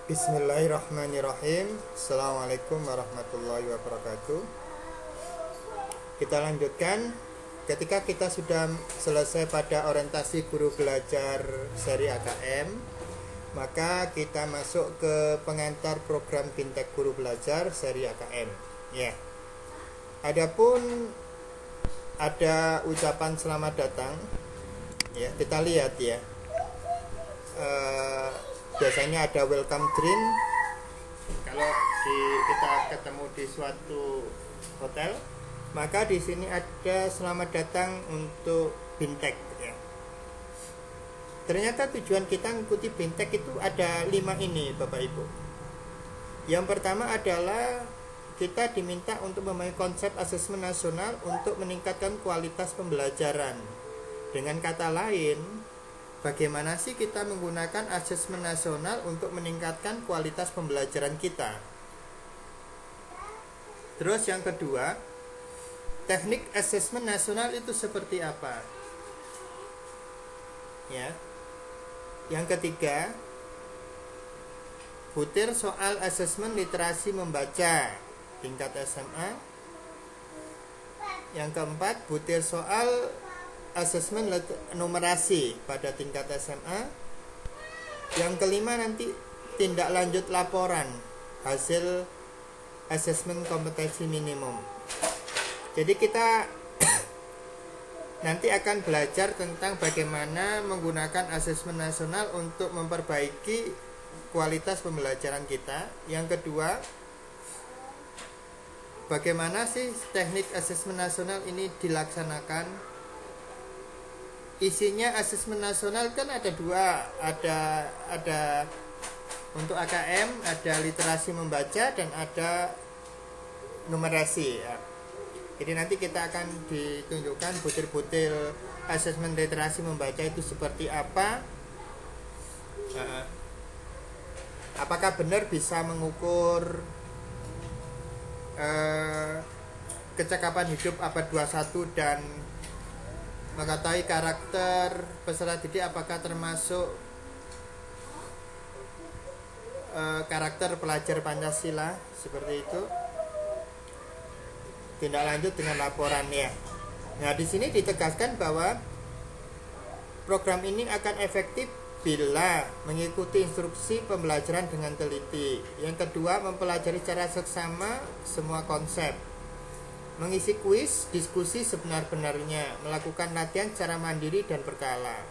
Bismillahirrahmanirrahim. Assalamualaikum warahmatullahi wabarakatuh. Kita lanjutkan. Ketika kita sudah selesai pada orientasi guru belajar seri AKM, maka kita masuk ke pengantar program Bintek Guru Belajar seri AKM. Ya. Adapun ada ucapan selamat datang. Ya, kita lihat ya. Biasanya ada welcome drink kalau kita ketemu di suatu hotel, maka di sini ada selamat datang untuk Bintek ya. Ternyata tujuan kita mengikuti Bintek itu ada 5 ini Bapak Ibu. Yang pertama adalah kita diminta untuk memahami konsep asesmen nasional untuk meningkatkan kualitas pembelajaran. Dengan kata lain, bagaimana sih kita menggunakan asesmen nasional untuk meningkatkan kualitas pembelajaran kita? Terus yang kedua, teknik asesmen nasional itu seperti apa? Ya. Yang ketiga, butir soal asesmen literasi membaca tingkat SMA. Yang keempat, butir soal asesmen numerasi pada tingkat SMA. Yang kelima nanti tindak lanjut laporan hasil asesmen kompetensi minimum. Jadi kita nanti akan belajar tentang bagaimana menggunakan asesmen nasional untuk memperbaiki kualitas pembelajaran kita. Yang kedua, bagaimana sih teknik asesmen nasional ini dilaksanakan? Isinya asesmen nasional kan ada dua, ada untuk AKM ada literasi membaca dan ada numerasi ya. Jadi nanti kita akan ditunjukkan butir-butir asesmen literasi membaca itu seperti apa, apakah benar bisa mengukur kecakapan hidup abad 21 dan mengetahui karakter peserta didik apakah termasuk karakter pelajar Pancasila, seperti itu. Tindak lanjut dengan laporannya. Nah, di sini ditegaskan bahwa program ini akan efektif bila mengikuti instruksi pembelajaran dengan teliti. Yang kedua, mempelajari secara seksama semua konsep. Mengisi kuis, diskusi sebenar-benarnya, melakukan latihan secara mandiri dan berkala.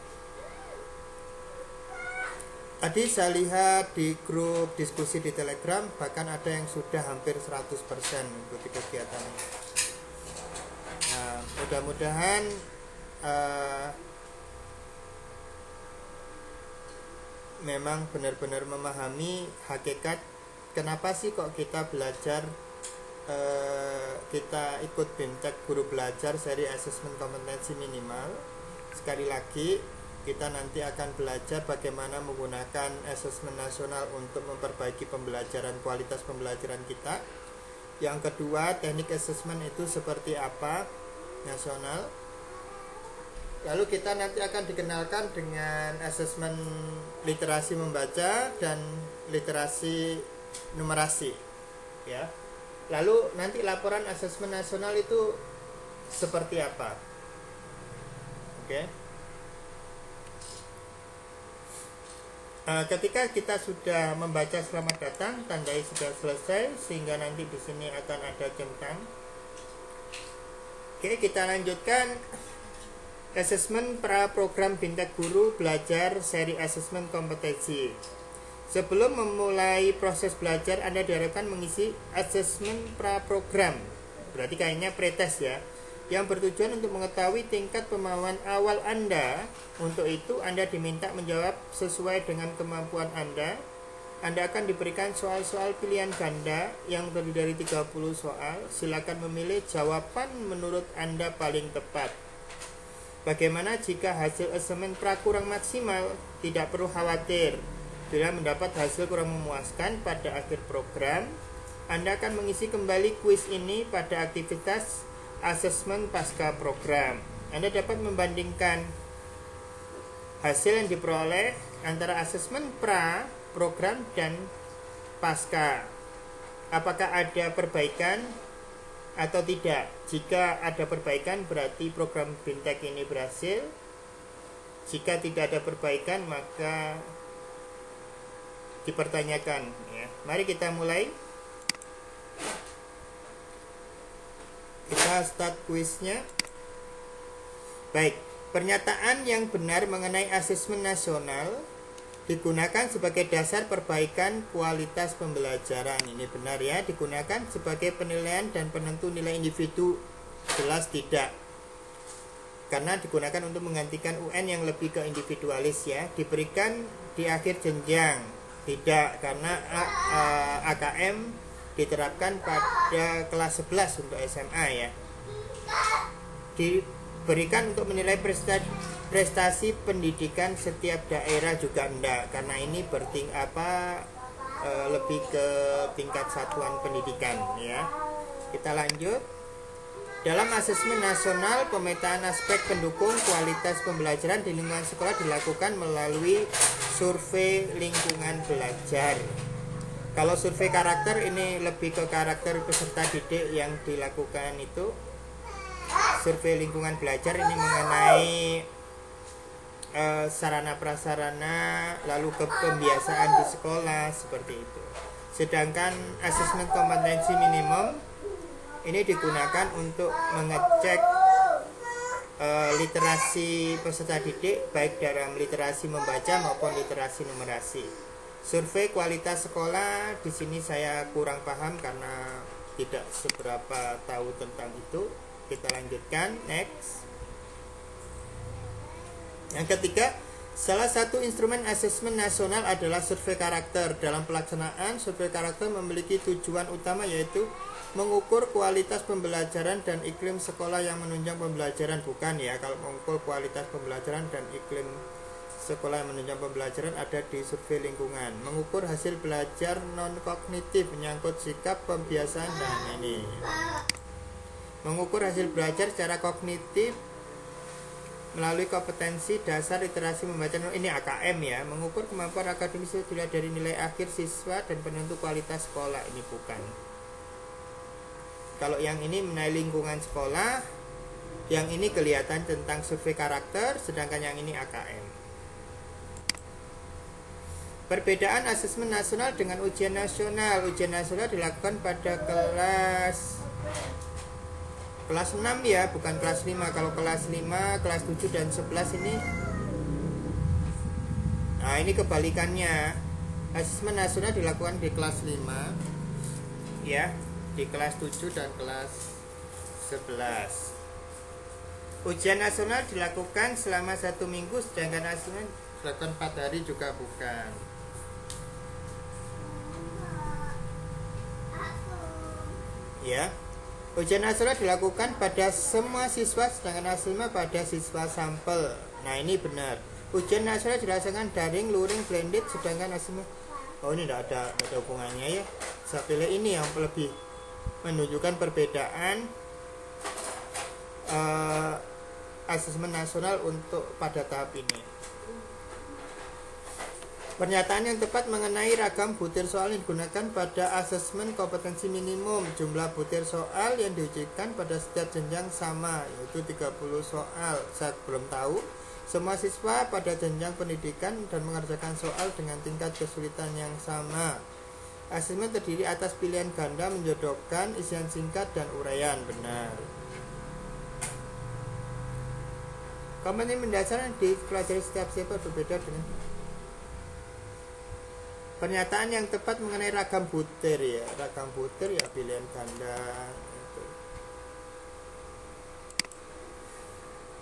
Tadi saya lihat di grup diskusi di Telegram, bahkan ada yang sudah hampir 100% mengikuti kegiatan ini. Nah, mudah-mudahan memang benar-benar memahami hakikat kenapa sih kok kita belajar, kita ikut Bintek Guru Belajar seri asesmen kompetensi minimal. Sekali lagi, kita nanti akan belajar bagaimana menggunakan asesmen nasional untuk memperbaiki pembelajaran, kualitas pembelajaran kita. Yang kedua, teknik asesmen itu seperti apa nasional. Lalu kita nanti akan dikenalkan dengan asesmen literasi membaca dan literasi numerasi ya. Lalu nanti laporan asesmen nasional itu seperti apa? Oke. Ketika kita sudah membaca selamat datang, tandai sudah selesai, sehingga nanti di sini akan ada centang. Oke, kita lanjutkan asesmen pra program Bintek Guru Belajar seri asesmen kompetensi. Sebelum memulai proses belajar, Anda diharapkan mengisi asesmen pra program. Berarti kayaknya pretest ya, yang bertujuan untuk mengetahui tingkat pemahaman awal Anda. Untuk itu, Anda diminta menjawab sesuai dengan kemampuan Anda. Anda akan diberikan soal-soal pilihan ganda yang terdiri dari 30 soal. Silakan memilih jawaban menurut Anda paling tepat. Bagaimana jika hasil asesmen pra kurang maksimal? Tidak perlu khawatir. Bila mendapat hasil kurang memuaskan pada akhir program, Anda akan mengisi kembali kuis ini pada aktivitas asesmen pasca program. Anda dapat membandingkan hasil yang diperoleh antara asesmen pra program dan pasca. Apakah ada perbaikan atau tidak? Jika ada perbaikan berarti program BIMTEK ini berhasil. Jika tidak ada perbaikan maka dipertanyakan ya. Mari kita mulai. Kita start kuisnya. Baik, pernyataan yang benar mengenai asesmen nasional digunakan sebagai dasar perbaikan kualitas pembelajaran. Ini benar ya, digunakan sebagai penilaian dan penentu nilai individu. Jelas tidak. Karena digunakan untuk menggantikan UN yang lebih ke individualis ya. Diberikan di akhir jenjang. Tidak, karena AKM diterapkan pada kelas 11 untuk SMA ya. Diberikan untuk menilai prestasi pendidikan setiap daerah juga enggak, karena ini lebih ke tingkat satuan pendidikan ya. Kita lanjut. Dalam asesmen nasional, pemetaan aspek pendukung kualitas pembelajaran di lingkungan sekolah dilakukan melalui survei lingkungan belajar. Kalau survei karakter ini lebih ke karakter peserta didik yang dilakukan itu. Survei lingkungan belajar ini mengenai sarana prasarana, lalu kebiasaan di sekolah seperti itu. Sedangkan asesmen kompetensi minimum ini digunakan untuk mengecek literasi peserta didik, baik dalam literasi membaca maupun literasi numerasi. Survei kualitas sekolah di sini saya kurang paham karena tidak seberapa tahu tentang itu. Kita lanjutkan, next. Yang ketiga, salah satu instrumen asesmen nasional adalah survei karakter. Dalam pelaksanaan, survei karakter memiliki tujuan utama yaitu mengukur kualitas pembelajaran dan iklim sekolah yang menunjang pembelajaran. Bukan ya, kalau mengukur kualitas pembelajaran dan iklim sekolah yang menunjang pembelajaran ada di survei lingkungan. Mengukur hasil belajar non-kognitif menyangkut sikap pembiasaan dan ini. Mengukur hasil belajar secara kognitif melalui kompetensi dasar literasi membaca, ini AKM ya. Mengukur kemampuan akademis dilihat dari nilai akhir siswa dan penentu kualitas sekolah, ini bukan. Kalau yang ini menilai lingkungan sekolah, yang ini kelihatan tentang survei karakter, sedangkan yang ini AKM. Perbedaan asesmen nasional dengan ujian nasional. Ujian nasional dilakukan pada kelas 6 ya, bukan kelas 5. Kalau kelas 5, kelas 7 dan 11 ini. Nah, ini kebalikannya. Asesmen nasional dilakukan di kelas 5 ya, di kelas 7 dan kelas 11. Ujian nasional dilakukan selama 1 minggu, sedangkan asesmen dilakukan 4 hari juga bukan. Ya, ujian nasional dilakukan pada semua siswa, sedangkan asesmen pada siswa sampel. Nah, ini benar. Ujian nasional dirasakan daring, luring, blended, sedangkan asesmen, oh ini tidak ada hubungannya ya. Saya pilih ini yang lebih menunjukkan perbedaan asesmen nasional untuk pada tahap ini. Pernyataan yang tepat mengenai ragam butir soal yang digunakan pada asesmen kompetensi minimum. Jumlah butir soal yang diujikan pada setiap jenjang sama, yaitu 30 soal. Saya belum tahu. Semua siswa pada jenjang pendidikan dan mengerjakan soal dengan tingkat kesulitan yang sama. Asesmen terdiri atas pilihan ganda menjodohkan isian singkat dan uraian. Benar. Kompetensi mendasar yang dipelajari setiap siswa berbeda dengan pernyataan yang tepat mengenai ragam butir ya. Ragam butir ya pilihan ganda itu.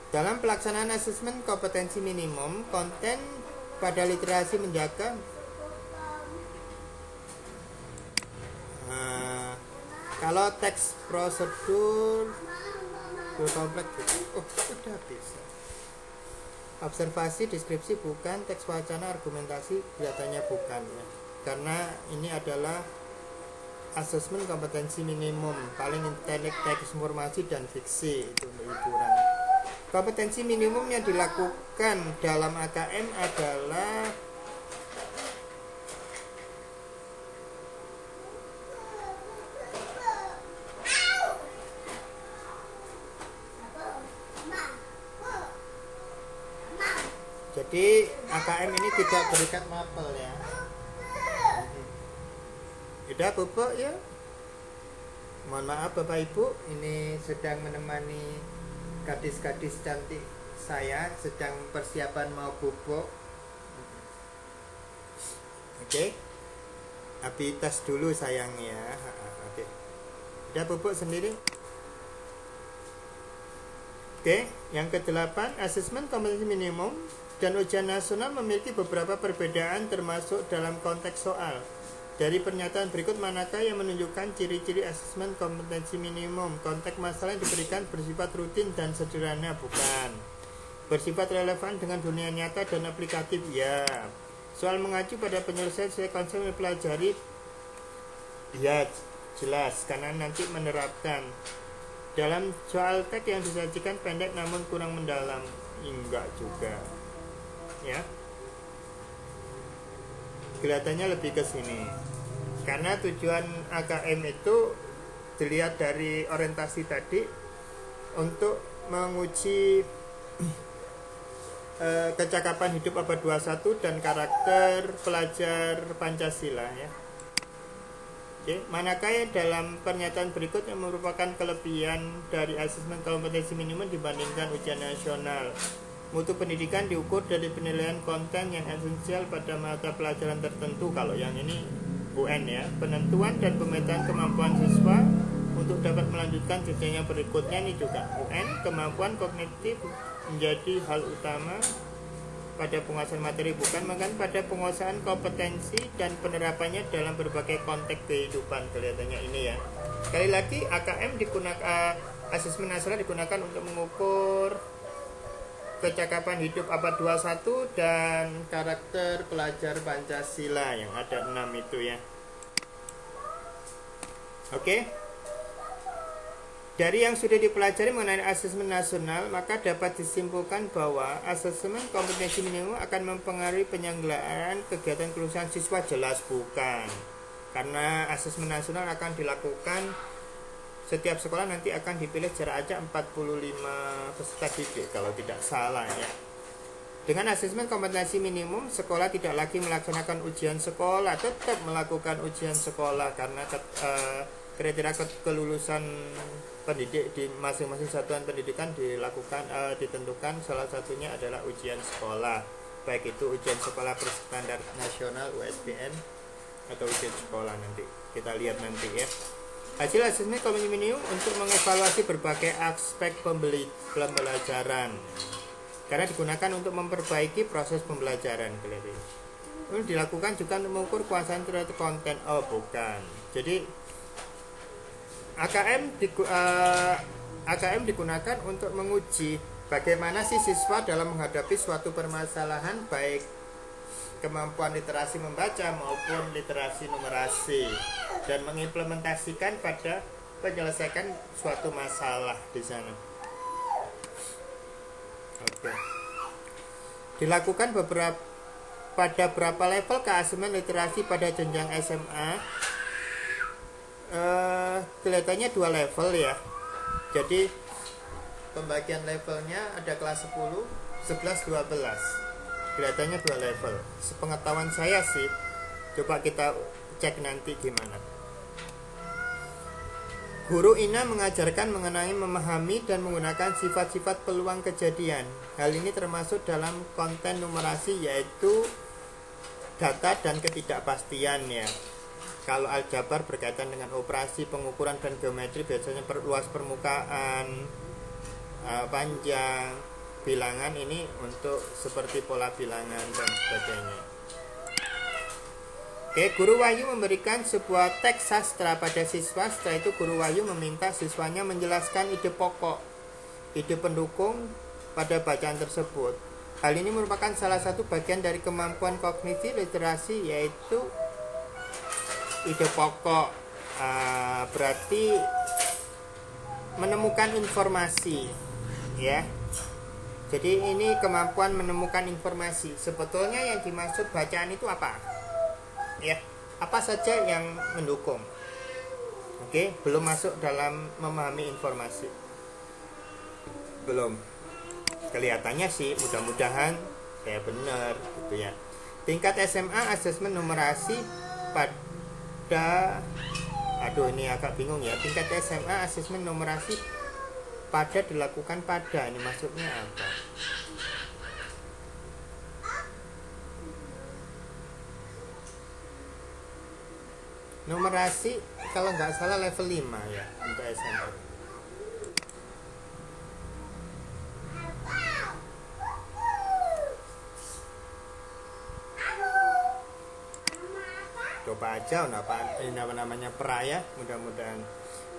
Dalam pelaksanaan asesmen kompetensi minimum, konten pada literasi menjaga kalau teks prosedur kompleks sudah bisa. Observasi, deskripsi bukan, teks wacana, argumentasi kelihatannya bukan ya. Karena ini adalah asesmen kompetensi minimum, paling teknik teks informasi dan fiksi itu untuk hiburan. Kompetensi minimum yang dilakukan dalam AKM adalah Jadi AKM ini tidak berikat mapel ya. Udah bubuk ya. Mohon maaf Bapak Ibu, ini sedang menemani gadis-gadis cantik saya sedang persiapan mau bubuk. Oke. Abi tes dulu sayang ya. Oke. Udah bubuk sendiri. Oke, yang ke-8, asesmen kompetensi minimum dan ujian nasional memiliki beberapa perbedaan termasuk dalam konteks soal. Dari pernyataan berikut manakah yang menunjukkan ciri-ciri asesmen kompetensi minimum? Konteks masalah yang diberikan bersifat rutin dan sederhana, bukan. Bersifat relevan dengan dunia nyata dan aplikatif, ya. Soal mengacu pada penyelesaian sesuai konsep yang dipelajari, ya jelas, karena nanti menerapkan. Dalam soal teks yang disajikan pendek namun kurang mendalam, enggak juga, ya. Kelihatannya lebih ke sini. Karena tujuan AKM itu dilihat dari orientasi tadi untuk menguji kecakapan hidup abad 21 dan karakter pelajar Pancasila, ya. Oke, manakah yang dalam pernyataan berikut yang merupakan kelebihan dari asesmen kompetensi minimum dibandingkan ujian nasional? Mutu pendidikan diukur dari penilaian konten yang esensial pada mata pelajaran tertentu. Kalau yang ini UN ya. Penentuan dan pemetaan kemampuan siswa untuk dapat melanjutkan jenjang yang berikutnya ini juga UN. Kemampuan kognitif menjadi hal utama pada penguasaan materi, bukan, maka pada penguasaan kompetensi dan penerapannya dalam berbagai konteks kehidupan. Kelihatannya ini ya. Sekali lagi AKM digunakan, asesmen nasional digunakan untuk mengukur kecakapan hidup abad 21 dan karakter pelajar Pancasila yang ada 6 itu ya. Oke. Dari yang sudah dipelajari mengenai asesmen nasional, maka dapat disimpulkan bahwa asesmen kompetensi minimum akan mempengaruhi penyelenggaraan kegiatan kelulusan siswa, jelas bukan. Karena asesmen nasional akan dilakukan setiap sekolah, nanti akan dipilih jarak acak 45 peserta didik kalau tidak salah ya. Dengan asesmen kompetensi minimum, sekolah tidak lagi melaksanakan ujian sekolah, tetap melakukan ujian sekolah karena kriteria kelulusan pendidik di masing-masing satuan pendidikan dilakukan ditentukan, salah satunya adalah ujian sekolah, baik itu ujian sekolah berstandar nasional USBN atau ujian sekolah, nanti kita lihat nanti ya. Hasil asesmen kompetensi minimum untuk mengevaluasi berbagai aspek pembelajaran karena digunakan untuk memperbaiki proses pembelajaran. Ini dilakukan juga untuk mengukur kuasaan terhadap konten. Oh bukan, jadi AKM digunakan untuk menguji bagaimana si siswa dalam menghadapi suatu permasalahan, baik kemampuan literasi membaca maupun literasi numerasi, dan mengimplementasikan pada penyelesaian suatu masalah di sana. Oke. Dilakukan pada berapa level keasesmen literasi pada jenjang SMA? Kelihatannya 2 level ya. Jadi pembagian levelnya ada kelas 10, 11, 12. Kelihatannya 2 level. Sepengetahuan saya sih, coba kita cek nanti gimana. Guru INA mengajarkan mengenai memahami dan menggunakan sifat-sifat peluang kejadian. Hal ini termasuk dalam konten numerasi, yaitu data dan ketidakpastian ya. Kalau aljabar berkaitan dengan operasi, pengukuran dan geometri, biasanya luas permukaan, panjang, bilangan ini untuk seperti pola bilangan dan sebagainya. Oke, Guru Wahyu memberikan sebuah teks sastra pada siswa. Setelah itu Guru Wahyu meminta siswanya menjelaskan ide pokok, ide pendukung pada bacaan tersebut. Hal ini merupakan salah satu bagian dari kemampuan kognisi literasi, yaitu ide pokok. Berarti menemukan informasi ya. Jadi ini kemampuan menemukan informasi. Sebetulnya yang dimaksud bacaan itu apa? Ya, apa saja yang mendukung? Oke, belum masuk dalam memahami informasi. Belum. Kelihatannya sih mudah-mudahan kayak bener gitu ya. Tingkat SMA asesmen numerasi pada ini agak bingung ya. Tingkat SMA asesmen numerasi pada dilakukan pada, ini maksudnya apa? Numerasi kalau nggak salah level 5 ya untuk SMA. Coba aja apa namanya peraya, mudah-mudahan.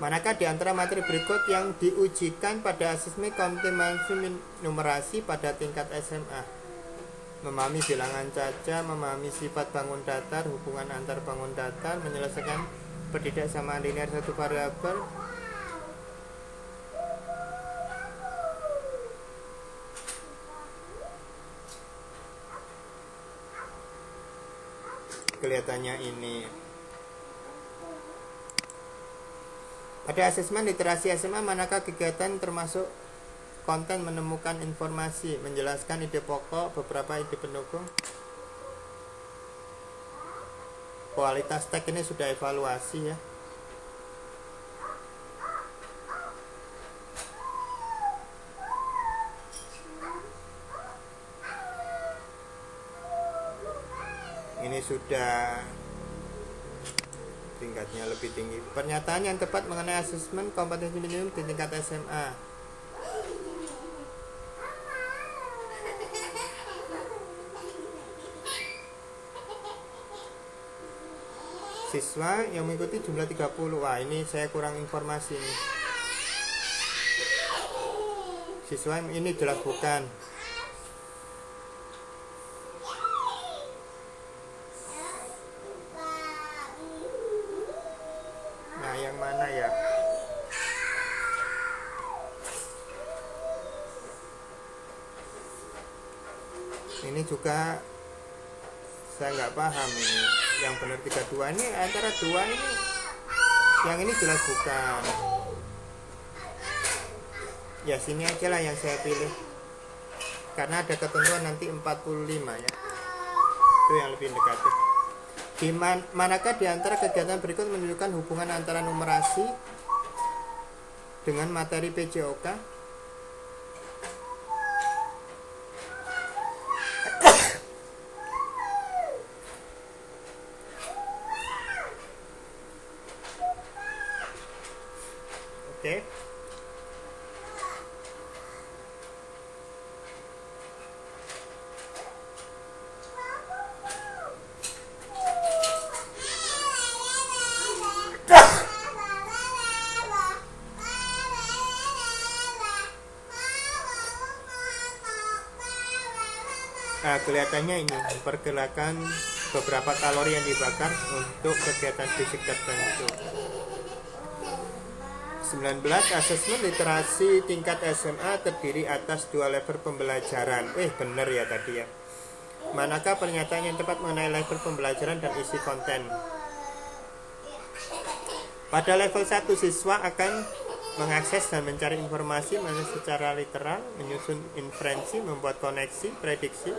Manakah di antara materi berikut yang diujikan pada asesmen kompetensi numerasi pada tingkat SMA? Memahami bilangan caca, memahami sifat bangun datar, hubungan antar bangun datar, menyelesaikan pertidaksamaan linear satu variabel, kelihatannya ini. Pada asesmen literasi SMA, manakah kegiatan termasuk konten menemukan informasi, menjelaskan ide pokok, beberapa ide pendukung? Kualitas teks ini sudah evaluasi ya. Ini sudah tingkatnya lebih tinggi. Pernyataan yang tepat mengenai asesmen kompetensi minimum di tingkat SMA. Siswa yang mengikuti jumlah 30. Wah, ini saya kurang informasi nih. Siswa ini jelas bukan. Nah, yang mana ya? Ini juga saya nggak paham ini. Yang benar 32 ini antara dua ini, yang ini jelas bukan. Ya sini aja lah yang saya pilih, karena ada ketentuan nanti 45 ya. Itu yang lebih indikatif. Di manakah di antara kegiatan berikut menunjukkan hubungan antara numerasi dengan materi PJOK? Oke. Nah, kelihatannya ini pergerakan beberapa kalori yang dibakar untuk kegiatan fisik tertentu. 19. Asesmen literasi tingkat SMA terdiri atas 2 level pembelajaran. Bener ya tadi ya. Manakah pernyataan yang tepat mengenai level pembelajaran dan isi konten? Pada level 1, siswa akan mengakses dan mencari informasi secara literal, menyusun inferensi, membuat koneksi, prediksi,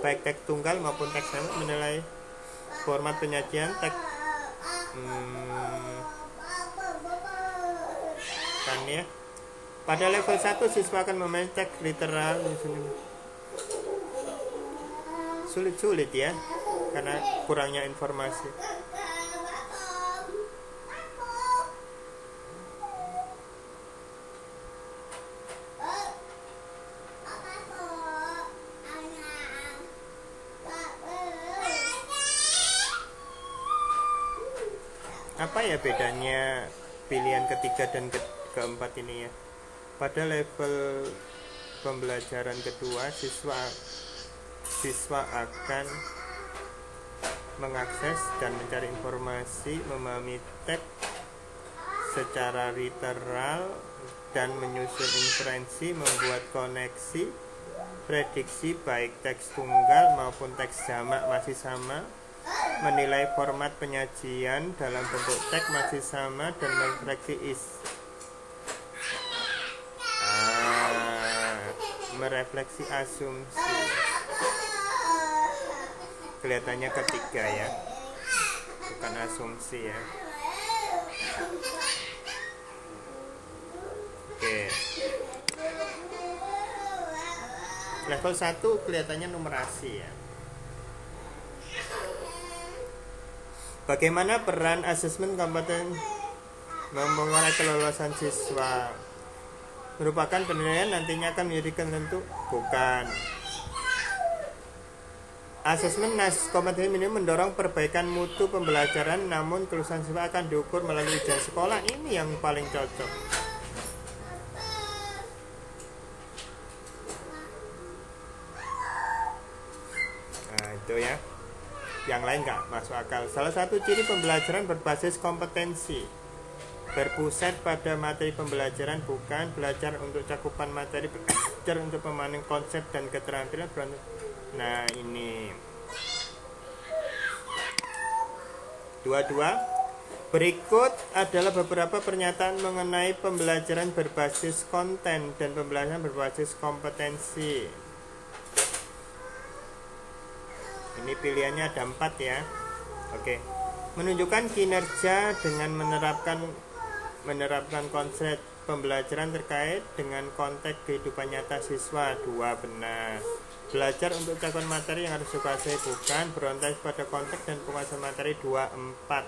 baik teks tunggal maupun teks sama, menilai format penyajian teks kan ya. Pada level 1, siswa akan memainkan teks literal, sulit ya, karena kurangnya informasi. Apa ya bedanya pilihan ketiga dan keempat ini ya? Pada level pembelajaran kedua, siswa akan mengakses dan mencari informasi, memahami teks secara literal dan menyusun inferensi, membuat koneksi, prediksi baik teks tunggal maupun teks jamak masih sama, menilai format penyajian dalam bentuk teks masih sama, dan merefleksi merefleksi asumsi. Kelihatannya ketiga ya, bukan asumsi ya. Oke. Level 1 kelihatannya numerasi ya. Bagaimana peran asesmen kompeten mempengaruhi kelulusan siswa? Merupakan penilaian nantinya akan menjadikan tentu? Bukan. Asesmen kompetensi minimum mendorong perbaikan mutu pembelajaran, namun kelulusan siswa akan diukur melalui ujian sekolah. Ini yang paling cocok. Nah itu ya, yang lain nggak masuk akal. Salah satu ciri pembelajaran berbasis kompetensi berpusat pada materi pembelajaran, bukan belajar untuk cakupan materi, belajar untuk pemahaman konsep dan keterampilan. Nah ini 22. Berikut adalah beberapa pernyataan mengenai pembelajaran berbasis konten dan pembelajaran berbasis kompetensi. Ini pilihannya ada 4 ya. Oke. Menunjukkan kinerja dengan menerapkan konsep pembelajaran terkait dengan konteks kehidupan nyata siswa. 2 benar. Belajar untuk cakupan materi yang harus dikuasai, bukan. Berorientasi pada konteks dan penguasaan materi. 24.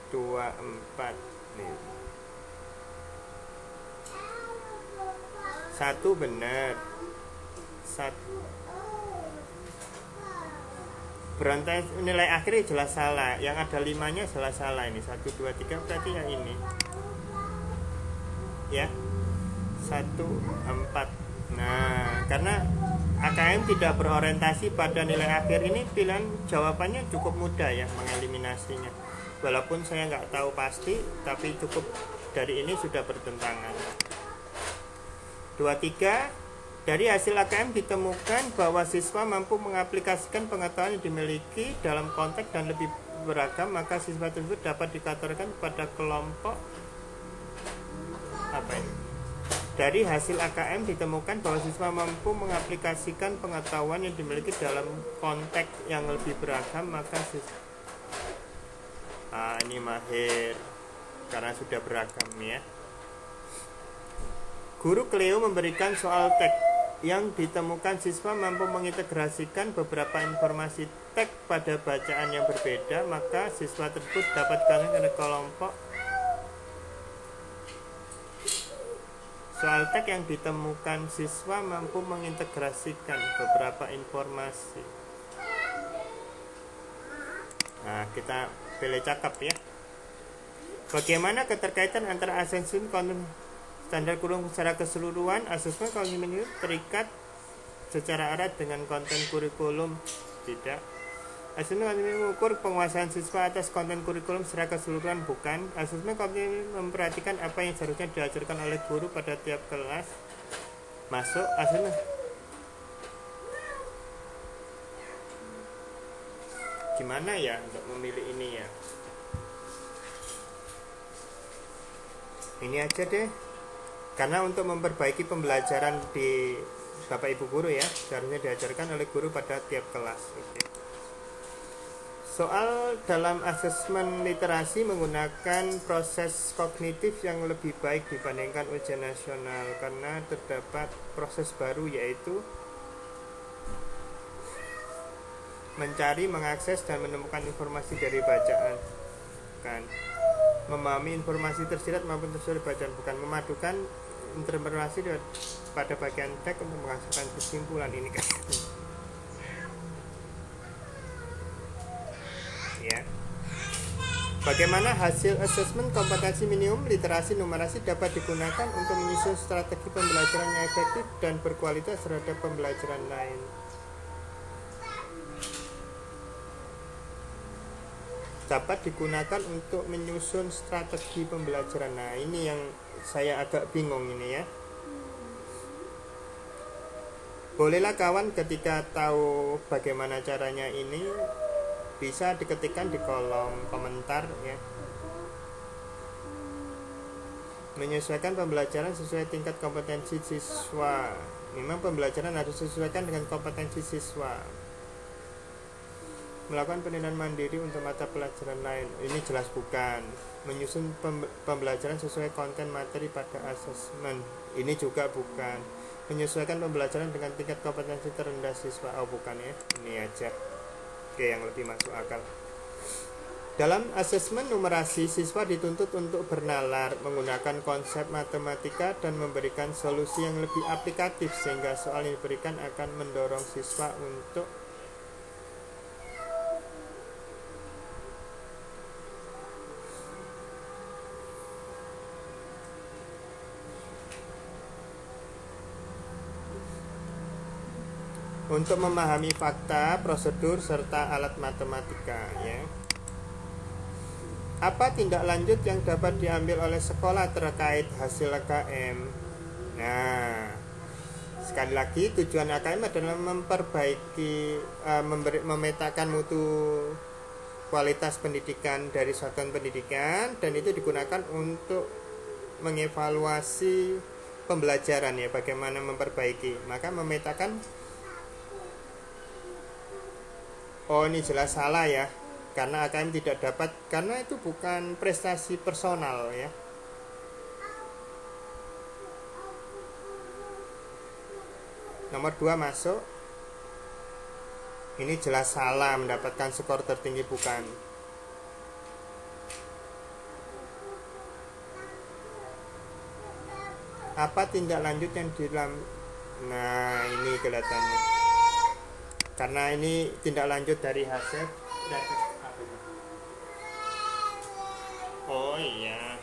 24 nih. 1 benar. 1 berantai nilai akhirnya jelas salah. Yang ada 5-nya jelas salah. Ini 1, 2, 3 berarti yang ini ya. 1, 4. Nah karena AKM tidak berorientasi pada nilai akhir, ini pilihan jawabannya cukup mudah ya mengeliminasinya. Walaupun saya nggak tahu pasti, tapi cukup dari ini sudah bertentangan. 23. Dari hasil AKM ditemukan bahwa siswa mampu mengaplikasikan pengetahuan yang dimiliki dalam konteks dan lebih beragam, maka siswa tersebut dapat dikategorikan pada kelompok apa ini? Dari hasil AKM ditemukan bahwa siswa mampu mengaplikasikan pengetahuan yang dimiliki dalam konteks yang lebih beragam, maka siswa ini mahir karena sudah beragam ya. Guru Cleo memberikan soal teks yang ditemukan siswa mampu mengintegrasikan beberapa informasi teks pada bacaan yang berbeda, maka siswa tersebut dapat dikategorikan pada kelompok. Soal teks yang ditemukan siswa mampu mengintegrasikan beberapa informasi. Nah, kita pilih cakep ya. Bagaimana keterkaitan antara asesmen konten standar kurikulum secara keseluruhan? Asesmen konten terikat secara erat dengan konten kurikulum? Tidak. Asesmen konten mengukur penguasaan siswa atas konten kurikulum secara keseluruhan? Bukan. Asesmen konten memperhatikan apa yang seharusnya diajarkan oleh guru pada tiap kelas? Masuk. Asesmen gimana ya untuk memilih ini ya? Ini aja deh. Karena untuk memperbaiki pembelajaran di Bapak Ibu guru ya, seharusnya diajarkan oleh guru pada tiap kelas. Oke. Soal dalam asesmen literasi menggunakan proses kognitif yang lebih baik dibandingkan ujian nasional karena terdapat proses baru, yaitu mencari, mengakses, dan menemukan informasi dari bacaan. Bukan. Memahami informasi tersirat maupun tersurat bacaan. Bukan. Memadukan interpretasi pada bagian teks untuk menghasilkan kesimpulan. Ini kan ya. Bagaimana hasil asesmen kompetensi minimum literasi numerasi dapat digunakan untuk menyusun strategi pembelajaran yang efektif dan berkualitas terhadap pembelajaran lain? Dapat digunakan untuk menyusun strategi pembelajaran. Nah, ini yang saya agak bingung ini ya. Bolehlah kawan ketika tahu bagaimana caranya ini bisa diketikkan di kolom komentar ya. Menyesuaikan pembelajaran sesuai tingkat kompetensi siswa. Memang pembelajaran harus disesuaikan dengan kompetensi siswa. Melakukan penilaian mandiri untuk mata pelajaran lain, ini jelas bukan. Menyusun pembelajaran sesuai konten materi pada asesmen, ini juga bukan. Menyesuaikan pembelajaran dengan tingkat kompetensi terendah siswa, oh bukan ya, ini aja. Oke, yang lebih masuk akal. Dalam asesmen numerasi, siswa dituntut untuk bernalar menggunakan konsep matematika dan memberikan solusi yang lebih aplikatif, sehingga soal yang diberikan akan mendorong siswa untuk memahami fakta, prosedur, serta alat matematika ya. Apa tindak lanjut yang dapat diambil oleh sekolah terkait hasil AKM? Nah, sekali lagi tujuan AKM adalah memperbaiki, memetakan mutu kualitas pendidikan dari satuan pendidikan, dan itu digunakan untuk mengevaluasi pembelajaran ya, bagaimana memperbaiki. Maka memetakan, oh ini jelas salah ya, karena AKM tidak dapat, karena itu bukan prestasi personal ya. Nomor 2 masuk. Ini jelas salah, mendapatkan skor tertinggi bukan. Apa tindak lanjut yang nah ini kelihatannya, karena ini tindak lanjut dari hasil. Oh iya,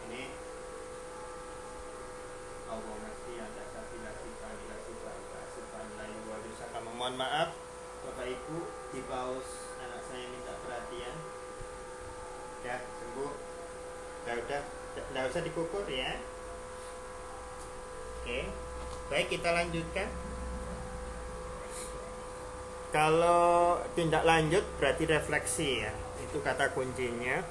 ini mohon maaf Bapak Ibu, di paus anak saya minta perhatian. Ya sembuh, udah usah dikukur ya. Oke, baik, kita lanjutkan. Kalau tindak lanjut berarti refleksi ya, itu kata kuncinya.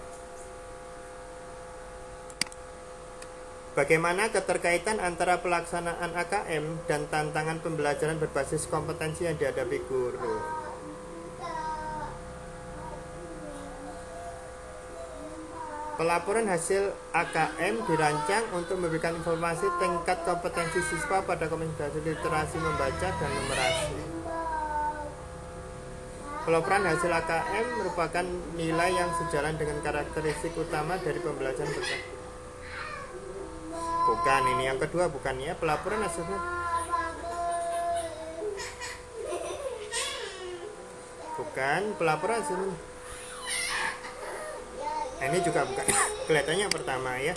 Bagaimana keterkaitan antara pelaksanaan AKM dan tantangan pembelajaran berbasis kompetensi yang dihadapi guru? Pelaporan hasil AKM dirancang untuk memberikan informasi tingkat kompetensi siswa pada komunikasi literasi membaca dan numerasi. Pelaporan hasil AKM merupakan nilai yang sejalan dengan karakteristik utama dari pembelajaran berbasis. Bukan, ini yang kedua bukan ya, pelaporan hasilnya. Bukan, pelaporan hasilnya. Ini juga bukan. Kelihatannya yang pertama ya.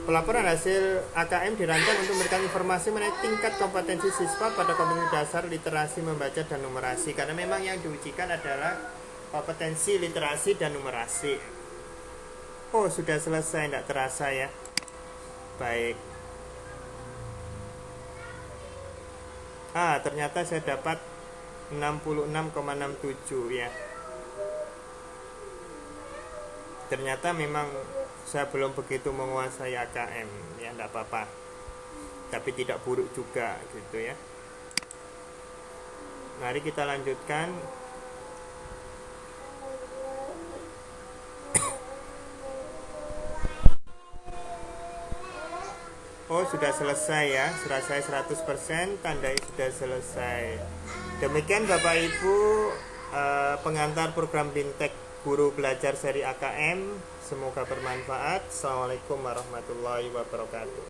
Pelaporan hasil AKM dirancang untuk memberikan informasi mengenai tingkat kompetensi siswa pada kompetensi dasar literasi membaca dan numerasi, karena memang yang diujikan adalah kompetensi literasi dan numerasi. Oh, sudah selesai, tidak terasa ya. Baik. Ternyata saya dapat 66,67 ya. Ternyata memang saya belum begitu menguasai AKM ya, tidak apa-apa. Tapi tidak buruk juga gitu ya. Mari kita lanjutkan. Oh, sudah selesai ya, selesai 100%, tandai sudah selesai. Demikian Bapak Ibu, pengantar program Bintek Guru Belajar seri AKM. Semoga bermanfaat. Assalamualaikum warahmatullahi wabarakatuh.